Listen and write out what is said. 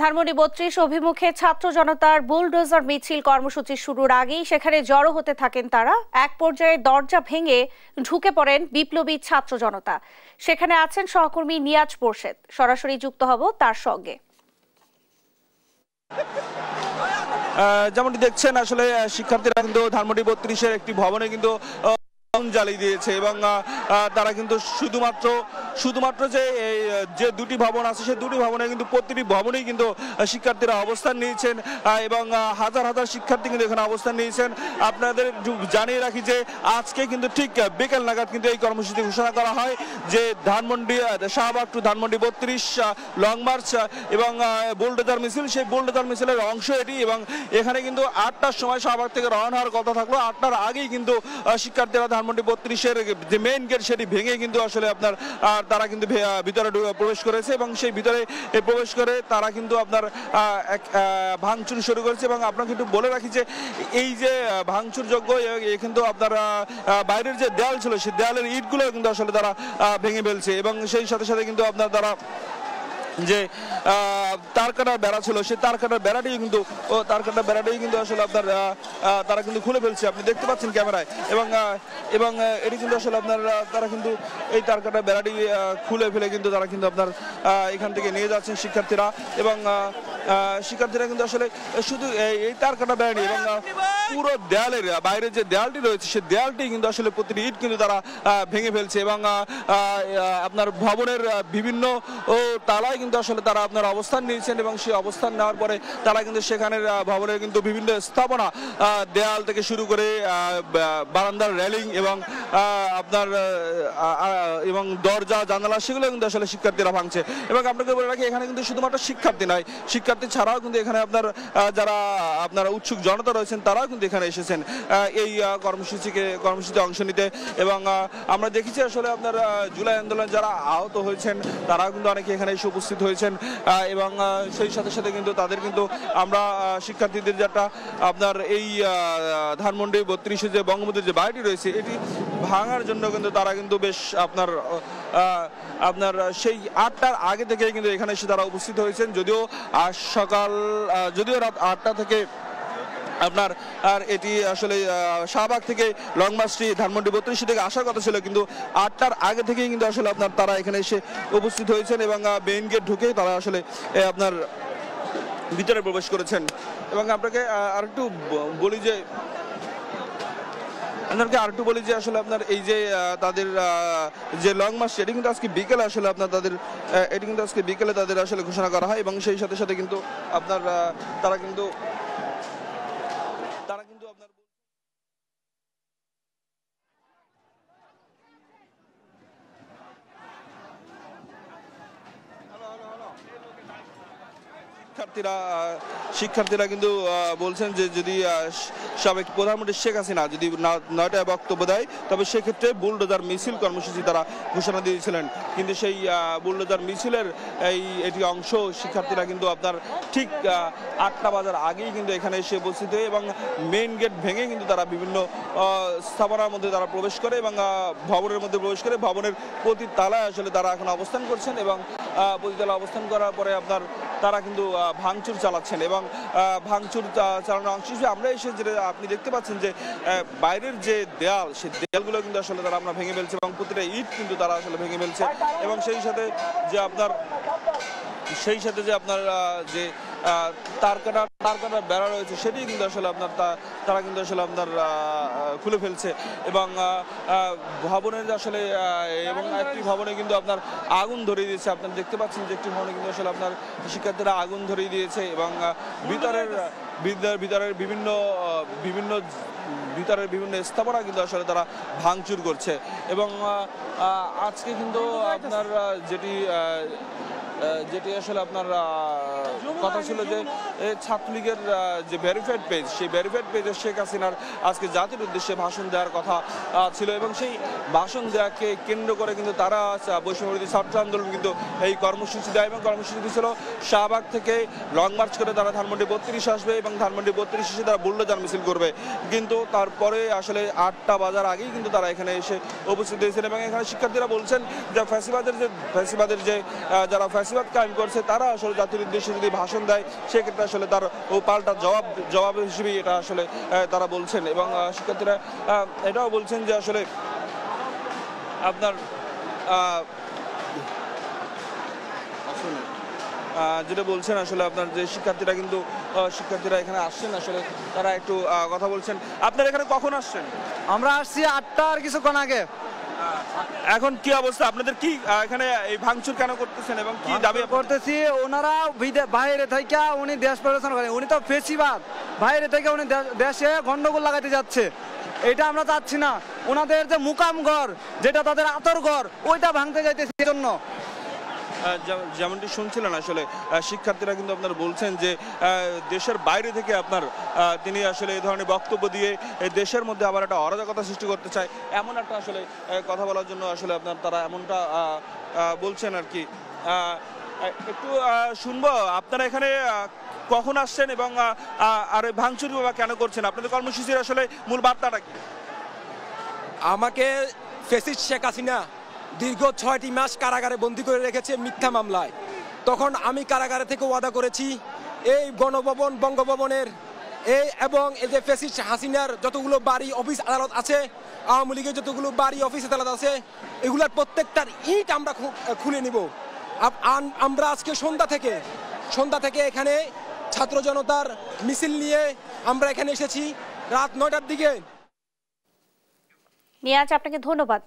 ধানমন্ডি ৩২ অভিমুখে ছাত্র জনতার বুলডোজার মিছিল কর্মসূচি শুরুর আগেই সেখানে জড়ো হতে থাকেন তারা। এক পর্যায়ে দরজা ভেঙে ঢুকে পড়েন বিপ্লবী ছাত্র জনতা। সেখানে আছেন সহকর্মী নিয়াজ পোরশেদ, সরাসরি যুক্ত হব তার সঙ্গে। যেমনটি দেখছেন আসলে শিক্ষার্থীরা কিন্তু ধানমন্ডি ৩২-এর একটি ভবনে কিন্তু জ্বালিয়ে দিয়েছে এবং তারা কিন্তু শুধুমাত্র যে দুটি ভবন আছে সেই দুটি ভবনে কিন্তু প্রতিটি ভবনেই কিন্তু শিক্ষার্থীরা অবস্থান নিয়েছেন এবং হাজার হাজার শিক্ষার্থী কিন্তু এখানে অবস্থান নিয়েছেন। আপনাদের জানিয়ে রাখি যে আজকে কিন্তু ঠিক বিকেল নাগাদ কিন্তু এই কর্মসূচি ঘোষণা করা হয় যে Dhanmondi Shahbag to Dhanmondi ৩২ long march এবং বুলডোজার মিছিল, সেই বুলডোজার মিছিলের অংশ এটি এবং এখানে কিন্তু ৮টার সময় শাহবাগ থেকে রওনা হওয়ার কথা থাকলো। ৮টার আগেই কিন্তু শিক্ষার্থীরা ধানমন্ডি ৩২-এর যে মেইন গেট সেটি ভেঙে কিন্তু আসলে তারা কিন্তু ভিতরে প্রবেশ করেছে এবং সেই ভিতরে প্রবেশ করে তারা কিন্তু ভাঙচুর শুরু করেছে। এবং আপনাকে একটু বলে রাখি যে এই যে ভাঙচুর যোগ্য কিন্তু আপনার বাইরের যে দেয়াল ছিল সেই দেয়ালের ইটগুলো কিন্তু আসলে তারা ভেঙে ফেলছে এবং সেই সাথে সাথে কিন্তু তারা যে তারকাটার বেড়া ছিল সেই তারকাটার বেড়াটাই কিন্তু আসলে তারা কিন্তু খুলে ফেলছে, আপনি দেখতে পাচ্ছেন ক্যামেরায়। এবং এটি কিন্তু আসলে তারা কিন্তু এই তারকাটার বেড়াটি খুলে ফেলে কিন্তু তারা কিন্তু এখান থেকে নিয়ে যাচ্ছেন শিক্ষার্থীরা। এবং শিক্ষার্থীরা কিন্তু আসলে শুধু এই তারকাটা বেড়ানি এবং পুরো দেয়ালের বাইরে যে দেয়ালটি রয়েছে সেই দেয়ালটি কিন্তু আসলে প্রতিটি ইট কিন্তু তারা ভেঙে ফেলছে এবং আপনার ভবনের বিভিন্ন তালায় কিন্তু আসলে তারা অবস্থান নিয়েছেন এবং সেই অবস্থান নেওয়ার পরে তারা কিন্তু সেখানের ভবনের কিন্তু বিভিন্ন স্থাপনা দেয়াল থেকে শুরু করে বারান্দার রেলিং এবং এবং দরজা জানালা সেগুলো কিন্তু আসলে শিক্ষার্থীরা ভাঙছে। এবং আপনাকে বলে রাখি এখানে কিন্তু শুধুমাত্র শিক্ষার্থী নয়, শিক্ষার্থী ছাড়াও কিন্তু এখানে যারা উৎসুক জনতা রয়েছেন তারাও কিন্তু এখানে এসেছেন এই কর্মসূচিতে অংশ নিতে। এবং আমরা দেখেছি আসলে জুলাই আন্দোলনে যারা আহত হয়েছেন তারাও কিন্তু অনেকে এখানে এসে উপস্থিত হয়েছেন এবং সেই সাথে সাথে কিন্তু তাদের কিন্তু আমরা শিক্ষার্থীদের যেটা এই ধানমন্ডি ৩২-এ যে বঙ্গবন্ধুর যে বাড়িটি রয়েছে এটি ভাঙার জন্য কিন্তু তারা কিন্তু বেশ সেই ৮টার আগে থেকে কিন্তু এখানে এসে তারা উপস্থিত হয়েছেন। যদিও রাত ৮টা থেকে আর এটি আসলে শাহবাগ থেকে লং মার্চটি ধানমন্ডি ৩২ থেকে আসার কথা ছিল, কিন্তু ৮টার আগে থেকেই কিন্তু আসলে তারা এখানে এসে উপস্থিত হয়েছেন এবং মেইন গেট ঢুকে তারা আসলে ভিতরে প্রবেশ করেছেন। এবং আপনাকে আরেকটু বলি যে আসলে এই যে তাদের যে লং মার্চ এটি কিন্তু আজকে বিকেলে আসলে তাদের আসলে ঘোষণা করা হয় এবং সেই সাথে সাথে কিন্তু তারা কিন্তু শিক্ষার্থীরা কিন্তু বলছেন যে যদি সাবেক প্রধানমন্ত্রী শেখ হাসিনা যদি ৯টায় বক্তব্য দেয় তবে সেক্ষেত্রে বুলডোজার মিছিল কর্মসূচি তারা ঘোষণা দিয়েছিলেন, কিন্তু সেই বুলডোজার মিছিলের এটি অংশ শিক্ষার্থীরা কিন্তু ঠিক ৮টা বাজার আগেই কিন্তু এখানে এসে উপস্থিত হয়ে এবং মেইন গেট ভেঙে কিন্তু তারা বিভিন্ন স্থাপনার মধ্যে তারা প্রবেশ করে এবং ভবনের মধ্যে প্রবেশ করে ভবনের প্রতি তালায় আসলে তারা এখন অবস্থান করছেন এবং প্রতিতলা অবস্থান করার পরে তারা কিন্তু ভাঙচুর চালাচ্ছেন এবং ভাঙচুর চালানোর অংশ হিসেবে আমরা এসে যে আপনি দেখতে পাচ্ছেন যে বাইরের যে দেয়াল সেই দেয়ালগুলো কিন্তু আসলে তারা ভেঙে ফেলছে এবং প্রতিটা ইট কিন্তু তারা আসলে ভেঙে ফেলছে এবং সেই সাথে যে যে তারকাটার বেড়া রয়েছে সেটি কিন্তু আসলে তারা কিন্তু আসলে খুলে ফেলছে এবং ভবনের আসলে এবং একটি ভবনে কিন্তু আগুন ধরিয়ে দিয়েছে। আপনারা দেখতে পাচ্ছেন যে একটি ভবনে কিন্তু আসলে শিক্ষার্থীরা আগুন ধরিয়ে দিয়েছে এবং ভিতরের বিভিন্ন স্থাপনা কিন্তু আসলে তারা ভাঙচুর করছে। এবং আজকে কিন্তু যেটি আসলে কথা ছিল যে ছাত্রলীগের যে ভেরিফাইড পেজ সেই ভেরিফাইড পেজে শেখ হাসিনার আজকে জাতির উদ্দেশ্যে ভাষণ দেওয়ার কথা ছিল এবং সেই ভাষণ দেওয়াকে কেন্দ্র করে কিন্তু তারা বৈষম্যবিরোধী ছাত্র আন্দোলন কিন্তু এই কর্মসূচি দেয় এবং কর্মসূচিটি ছিল শাহবাগ থেকে লং মার্চ করে তারা ধানমন্ডি ৩২ আসবে এবং ধানমন্ডি ৩২ এসে তারা বুলডোজার মিছিল করবে, কিন্তু তারপরে আসলে ৮টা বাজার আগেই কিন্তু তারা এখানে এসে উপস্থিত হয়েছেন এবং এখানে শিক্ষার্থীরা বলছেন যে ফ্যাসিবাদের যে যারা ফ্যাসিবাদ কায়েম করছে তারা আসলে জাতির উদ্দেশ্যে যদি ভাষণ দেয় সেক্ষেত্রে আসলে তার ও পাল্টা জবাব হিসেবে এটা আসলে তারা বলছেন। এবং শিক্ষার্থীরা এটাও বলছেন যে আসলে আপনার যেটা বলছেন আসলে আপনার যে শিক্ষার্থীরা এখানে আসছেন আসলে তারা একটু কথা বলছেন। আপনারা এখানে কখন আসছেন? আমরা আসছি 8টার কিছুক্ষণ আগে। এখন কি অবস্থা আপনাদের? কি এখানে এই ভাঙচুর কেন করতেছেন এবং কি দাবি করতেছি? ওনারা বাইরে থেকে উনি দেশ পরিচালনা করেন, উনি তো ফেসিবাদ, বাইরে থেকে উনি দেশে গন্ডগোল লাগাতে যাচ্ছে। এটা আমরা চাচ্ছি না। ওনাদের যে মুকাম ঘর, যেটা তাদের আতর ঘর, ওইটা ভাঙতে যাইতেছে। জন্য যেমনটি শুনছিলেন আসলে শিক্ষার্থীরা কিন্তু আপনার বলছেন যে দেশের বাইরে থেকে আপনার তিনি আসলে এই ধরনের বক্তব্য দিয়ে দেশের মধ্যে আবার একটা অরাজকতা সৃষ্টি করতে চায়, এমন একটা আসলে কথা বলার জন্য আসলে আপনার তারা এমনটা বলছেন আর কি। একটু শুনবো আপনারা এখানে কখন আসছেন এবং আর ভাঙচুর বা কেন করছেন? আপনাদের কর্মসূচির আসলে মূল বার্তাটা কি? আমাকে ফ্যাসিস্ট শেখ হাসিনা দীর্ঘ 6টি মাস কারাগারে বন্দী করে রেখেছে মিথ্যা মামলায়। তখন আমি কারাগারে থেকে ওয়াদা করেছি এই গণভবন, বঙ্গভবনের এবং এই যে ফ্যাসিস্ট হাসিনার যতগুলো বাড়ি, অফিস, আদালত আছে, আওয়ামী লীগের যতগুলো বাড়ি, অফিস, আদালত আছে, এগুলার প্রত্যেকটার ইট আমরা খুলে নিব। আমরা আজকে সন্ধ্যা থেকে এখানে ছাত্র জনতার মিছিল নিয়ে আমরা এখানে এসেছি রাত 9টার দিকে। নিয়াজ, আপনাকে ধন্যবাদ।